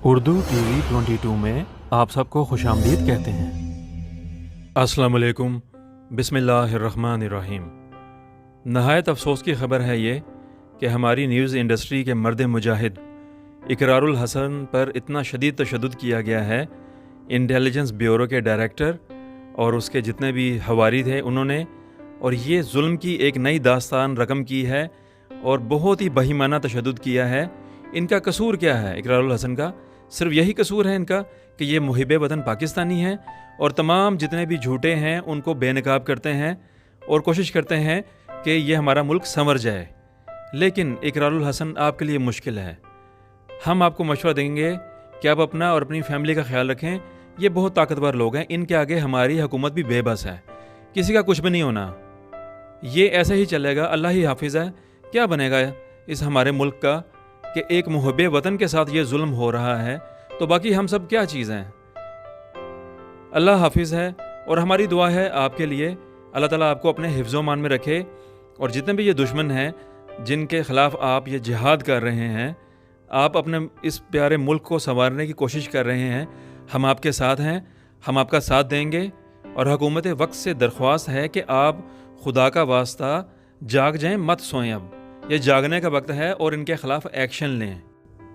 Urdu T V 22 میں آپ سب کو خوش آمدید کہتے ہیں۔ السلام علیکم، بسم اللہ الرحمن الرحیم۔ نہایت افسوس کی خبر ہے یہ کہ ہماری نیوز انڈسٹری کے مرد مجاہد اقرار الحسن پر اتنا شدید تشدد کیا گیا ہے۔ انٹیلیجنس بیورو کے ڈائریکٹر اور اس کے جتنے بھی حواری تھے انہوں نے، اور یہ ظلم کی ایک نئی داستان رقم کی ہے اور بہت ہی بہیمانہ تشدد کیا ہے۔ ان کا قصور کیا ہے؟ اقرار الحسن کا صرف یہی قصور ہے ان کا کہ یہ محب وطن پاکستانی ہیں اور تمام جتنے بھی جھوٹے ہیں ان کو بے نقاب کرتے ہیں اور کوشش کرتے ہیں کہ یہ ہمارا ملک سنور جائے۔ لیکن اقرار الحسن آپ کے لیے مشکل ہے۔ ہم آپ کو مشورہ دیں گے کہ آپ اپنا اور اپنی فیملی کا خیال رکھیں۔ یہ بہت طاقتور لوگ ہیں، ان کے آگے ہماری حکومت بھی بے بس ہے، کسی کا کچھ بھی نہیں ہونا۔ یہ ایسے ہی چلے گا، اللہ ہی حافظ ہے۔ کیا بنے گا اس ہمارے ملک کا کہ ایک محب وطن کے ساتھ یہ ظلم ہو رہا ہے، تو باقی ہم سب کیا چیز ہیں؟ اللہ حافظ ہے، اور ہماری دعا ہے آپ کے لیے، اللہ تعالیٰ آپ کو اپنے حفظ و امان میں رکھے، اور جتنے بھی یہ دشمن ہیں جن کے خلاف آپ یہ جہاد کر رہے ہیں، آپ اپنے اس پیارے ملک کو سنوارنے کی کوشش کر رہے ہیں، ہم آپ کے ساتھ ہیں، ہم آپ کا ساتھ دیں گے۔ اور حکومت وقت سے درخواست ہے کہ آپ خدا کا واسطہ جاگ جائیں، مت سوئیں۔ اب یہ جاگنے کا وقت ہے اور ان کے خلاف ایکشن لیں۔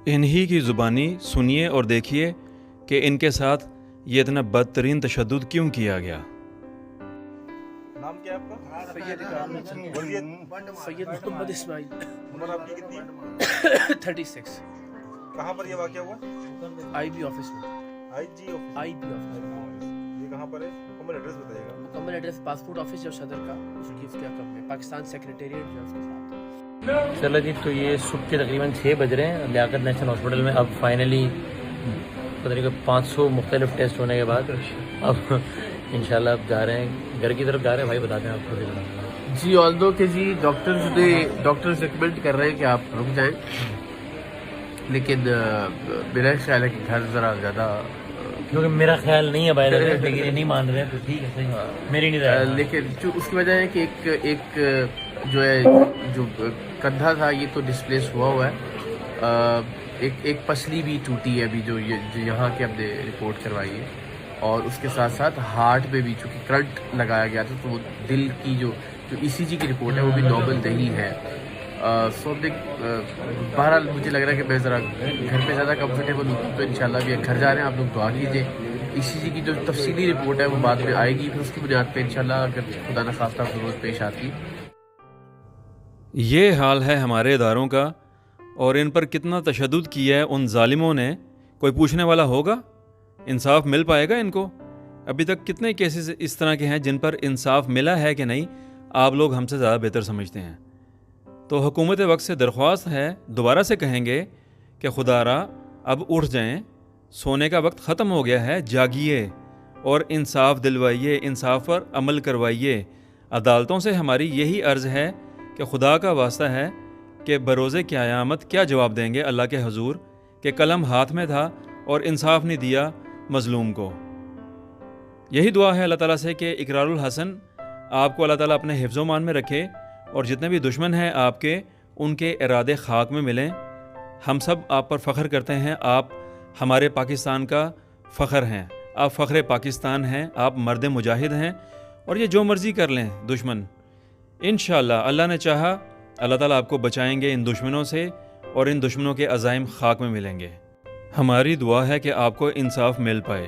انہی کی زبانی سنیے اور دیکھیے کہ ان کے ساتھ یہ اتنا بدترین تشدد کیوں کیا گیا۔ نام کیا ہے آپ کا؟ سید محمد اسماعیل۔ عمر آپ کی کتنی؟ 36۔ کہاں پر یہ واقعہ ہوا؟ آئی بی آفس میں۔ I G office? I B office. یہ کہاں پر ہے؟ مکمل ایڈریس بتائیے گا۔ مکمل ایڈریس پاسپورٹ آفس جو صدر کا، اس کی اس کے حکم میں پاکستان سیکریٹریٹ جو ہے اس کے ساتھ۔ چلو جی، تو یہ صبح کے تقریباً 6 بج رہے ہیں لیاقت نیشنل ہاسپٹل میں۔ اب فائنلی پتہ نہیں کہ 500 مختلف ٹیسٹ ہونے کے بعد اب انشاءاللہ اب جا رہے ہیں گھر کی طرف جا رہے ہیں۔ بھائی بتاتے ہیں آپ کو۔ جی آلدو کہ جی ڈاکٹرز ریکمینڈ کر رہے ہیں کہ آپ رک جائیں، لیکن میرا خیال ہے کہ گھر ذرا زیادہ، کیونکہ میرا خیال نہیں ہے باہر، لیکن یہ نہیں مان رہے تو ٹھیک ہے، صحیح، میری نہیں رہا۔ لیکن جو اس کی وجہ ہے کہ ایک جو ہے جو کندھا تھا یہ تو ڈسپلیس ہوا ہے، ایک پسلی بھی ٹوٹی ہے ابھی جو یہاں کے ہم نے رپورٹ کروائی ہے، اور اس کے ساتھ ساتھ ہارٹ پہ بھی چونکہ کرنٹ لگایا گیا تھا تو وہ دل کی جو ای سی جی کی رپورٹ ہے وہ بھی نارمل نہیں ہے۔ سو بہرحال مجھے لگ رہا ہے کہ میں ذرا گھر پہ زیادہ کمفرٹیبل ہوں، تو انشاءاللہ ابھی گھر جا رہے ہیں۔ آپ لوگ دعا کیجیے، ای سی جی کی جو تفصیلی رپورٹ ہے وہ بعد میں آئے گی، پھر اس کی بنیاد پہ انشاءاللہ اگر خدا نخواستہ ضرورت پیش آتی۔ یہ حال ہے ہمارے اداروں کا، اور ان پر کتنا تشدد کیا ہے ان ظالموں نے۔ کوئی پوچھنے والا ہوگا؟ انصاف مل پائے گا ان کو؟ ابھی تک کتنے کیسز اس طرح کے ہیں جن پر انصاف ملا ہے کہ نہیں؟ آپ لوگ ہم سے زیادہ بہتر سمجھتے ہیں۔ تو حکومت وقت سے درخواست ہے، دوبارہ سے کہیں گے کہ خدا را اب اٹھ جائیں، سونے کا وقت ختم ہو گیا ہے، جاگیے اور انصاف دلوائیے، انصاف پر عمل کروائیے۔ عدالتوں سے ہماری یہی عرض ہے کہ خدا کا واسطہ ہے کہ بروز قیامت کیا جواب دیں گے اللہ کے حضور کہ قلم ہاتھ میں تھا اور انصاف نہیں دیا مظلوم کو۔ یہی دعا ہے اللہ تعالیٰ سے کہ اقرار الحسن آپ کو اللہ تعالیٰ اپنے حفظ و امان میں رکھے، اور جتنے بھی دشمن ہیں آپ کے، ان کے ارادے خاک میں ملیں۔ ہم سب آپ پر فخر کرتے ہیں، آپ ہمارے پاکستان کا فخر ہیں، آپ فخر پاکستان ہیں، آپ مرد مجاہد ہیں، اور یہ جو مرضی کر لیں دشمن، انشاءاللہ اللہ نے چاہا اللہ تعالیٰ آپ کو بچائیں گے ان دشمنوں سے، اور ان دشمنوں کے عزائم خاک میں ملیں گے۔ ہماری دعا ہے کہ آپ کو انصاف مل پائے۔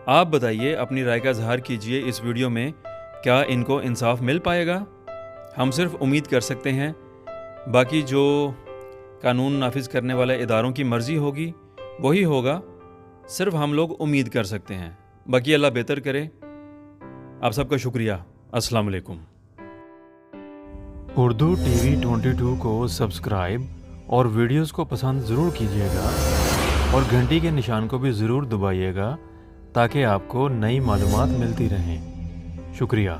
آپ بتائیے، اپنی رائے کا اظہار کیجئے اس ویڈیو میں، کیا ان کو انصاف مل پائے گا؟ ہم صرف امید کر سکتے ہیں، باقی جو قانون نافذ کرنے والے اداروں کی مرضی ہوگی وہی ہوگا، صرف ہم لوگ امید کر سکتے ہیں، باقی اللہ بہتر کرے۔ آپ سب کا شکریہ، السلام علیکم۔ اردو ٹی وی 22 کو سبسکرائب اور ویڈیوز کو پسند ضرور کیجیے گا، اور گھنٹی کے نشان کو بھی ضرور دبائیے گا تاکہ آپ کو نئی معلومات ملتی رہیں۔ شکریہ۔